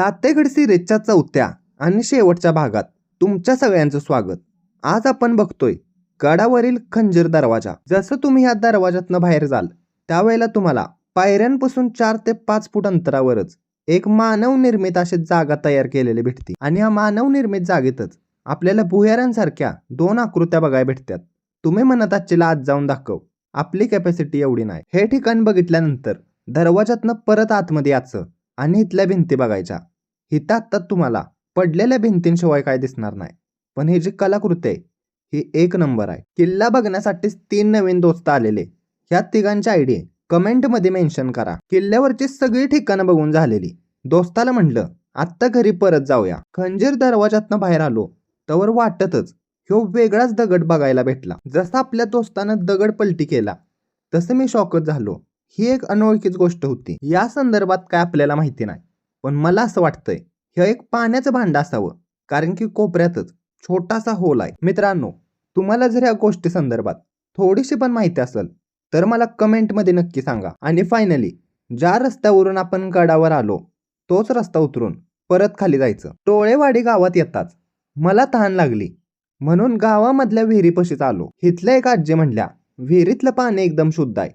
तातेगड सिरीजच्या चौथ्या आणि शेवटच्या भागात तुमच्या सगळ्यांचं स्वागत. आज आपण बघतोय गडावरील खंजीर दरवाजा. जसं तुम्ही या दरवाजातनं बाहेर जाल त्यावेळेला तुम्हाला पायऱ्यांपासून 4 ते 5 फूट अंतरावरच एक मानव निर्मित अशी जागा तयार केलेली भेटते आणि या मानव निर्मित जागेतच आपल्याला भुयारांसारख्या 2 आकृत्या बघायला भेटतात. तुम्ही म्हणत आजची आज जाऊन दाखव, आपली कॅपॅसिटी एवढी नाही. हे ठिकाण बघितल्यानंतर दरवाजातनं परत आतमध्ये यायचं आणि इथल्या भिंती बघायच्या. इथं आता तुम्हाला पडलेल्या भिंतींशिवाय काय दिसणार नाही, पण ही जी कलाकृती आहे ही एक नंबर आहे. किल्ला बघण्यासाठीच 3 नवीन दोस्त आलेले. ह्या तिघांची आयडी कमेंटमध्ये मेन्शन करा. किल्ल्यावरची सगळी ठिकाणं बघून झालेली. दोस्ताला म्हणलं आत्ता घरी परत जाऊया. खंजीर दरवाजातनं बाहेर आलो तवर वाटतच ह्यो वेगळाच दगड बघायला भेटला. जसं आपल्या दोस्तानं दगड पलटी केला तसं मी शॉकच झालो. ही एक अनोळखीच गोष्ट होती. या संदर्भात काय आपल्याला माहिती नाही, पण मला असं वाटतंय हे एक पाण्याचं भांडं असावं, कारण की कोपऱ्यातच छोटासा होल आहे. मित्रांनो, तुम्हाला जर या गोष्टी संदर्भात थोडीशी पण माहिती असेल तर मला कमेंटमध्ये नक्की सांगा. आणि फायनली ज्या रस्त्यावरून आपण गडावर आलो तोच रस्ता उतरून परत खाली जायचं. टोळेवाडी गावात येताच मला तहान लागली म्हणून गावामधल्या विहिरीपाशीच आलो. इथल्या एक आजी म्हणल्या विहिरीतलं पाणी एकदम शुद्ध आहे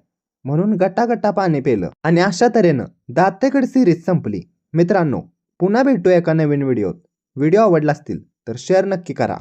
म्हणून गटागटा पाणी पेलं आणि अशा तऱ्हेनं दातेगड सिरीज संपली. मित्रांनो, पुन्हा भेटूया एका नवीन व्हिडिओत. व्हिडिओ आवडला असतील तर शेअर नक्की करा.